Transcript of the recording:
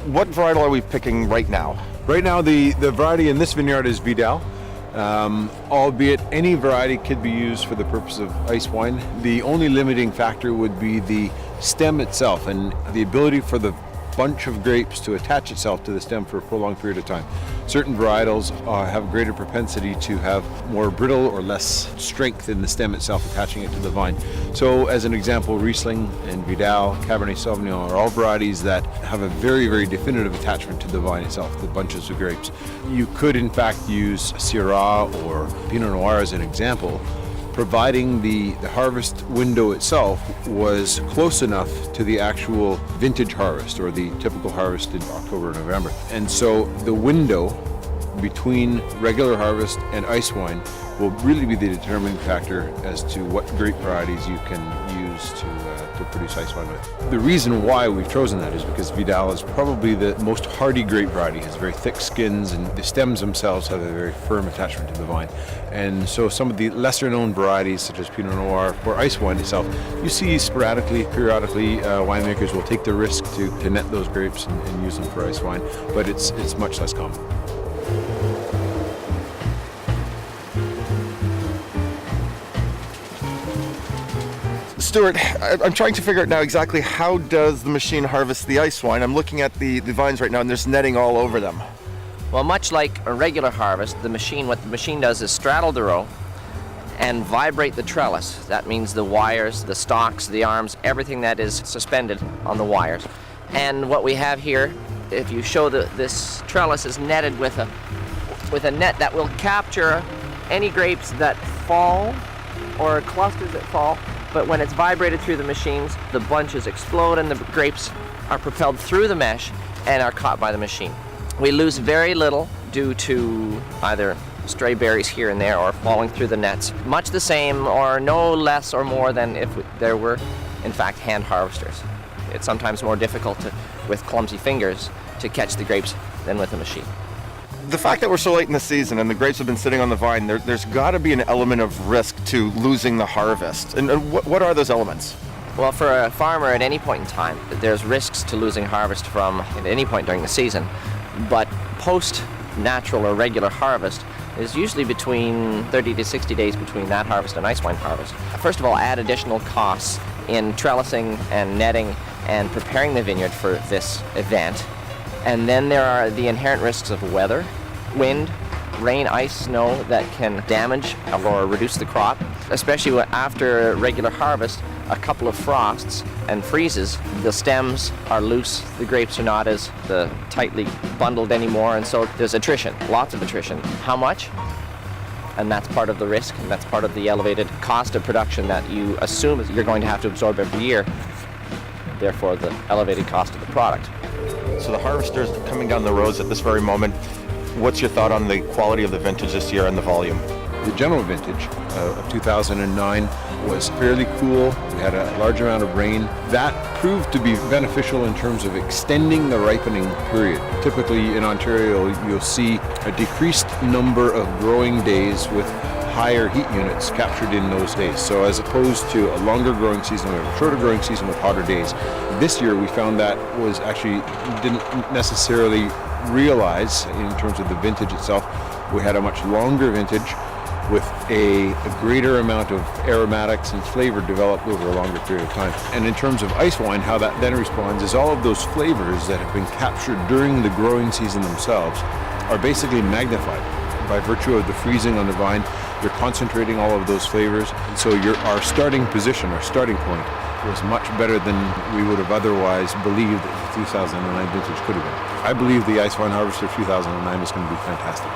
What varietal are we picking right now? Right now, the variety in this vineyard is Vidal, albeit any variety could be used for the purpose of ice wine. The only limiting factor would be the stem itself and the ability for the bunch of grapes to attach itself to the stem for a prolonged period of time. Certain varietals have a greater propensity to have more brittle or less strength in the stem itself attaching it to the vine. So as an example, Riesling and Vidal, Cabernet Sauvignon are all varieties that have a very, very definitive attachment to the vine itself, the bunches of grapes. You could in fact use Syrah or Pinot Noir as an example, providing the harvest window itself was close enough to the actual vintage harvest or the typical harvest in October or November. And so the window between regular harvest and ice wine will really be the determining factor as to what grape varieties you can use to produce ice wine with. The reason why we've chosen that is because Vidal is probably the most hardy grape variety. It has very thick skins and the stems themselves have a very firm attachment to the vine. And so some of the lesser known varieties such as Pinot Noir for ice wine itself, you see periodically winemakers will take the risk to net those grapes and use them for ice wine, but it's much less common. Stuart, I'm trying to figure out now exactly how does the machine harvest the ice wine. I'm looking at the vines right now and there's netting all over them. Well, much like a regular harvest, what the machine does is straddle the row and vibrate the trellis. That means the wires, the stalks, the arms, everything that is suspended on the wires. And what we have here, if you show this trellis is netted with a net that will capture any grapes that fall or clusters that fall. But when it's vibrated through the machines, the bunches explode and the grapes are propelled through the mesh and are caught by the machine. We lose very little due to either stray berries here and there or falling through the nets. Much the same or no less or more than if there were, in fact, hand harvesters. It's sometimes more difficult with clumsy fingers to catch the grapes than with a machine. The fact that we're so late in the season and the grapes have been sitting on the vine, there's got to be an element of risk to losing the harvest. And what are those elements? Well, for a farmer at any point in time, there's risks to losing harvest from at any point during the season. But post-natural or regular harvest is usually between 30 to 60 days between that harvest and ice wine harvest. First of all, add additional costs in trellising and netting and preparing the vineyard for this event. And then there are the inherent risks of weather, wind, rain, ice, snow that can damage or reduce the crop. Especially after regular harvest, a couple of frosts and freezes, the stems are loose, the grapes are not as tightly bundled anymore, and so there's attrition, lots of attrition. How much? And that's part of the risk, and that's part of the elevated cost of production that you assume you're going to have to absorb every year, therefore the elevated cost of the product. So the harvesters coming down the rows at this very moment, what's your thought on the quality of the vintage this year and the volume? The general vintage of 2009 was fairly cool. We had a large amount of rain. That proved to be beneficial in terms of extending the ripening period. Typically in Ontario, you'll see a decreased number of growing days with higher heat units captured in those days. So as opposed to a longer growing season, we have a shorter growing season with hotter days. This year we found that was actually didn't necessarily realize in terms of the vintage itself. We had a much longer vintage with a greater amount of aromatics and flavor developed over a longer period of time. And in terms of ice wine, how that then responds is all of those flavors that have been captured during the growing season themselves are basically magnified by virtue of the freezing on the vine. You're concentrating all of those flavors, and so our starting position, our starting point, was much better than we would have otherwise believed that the 2009 vintage could have been. I believe the ice wine harvest of 2009 is going to be fantastic.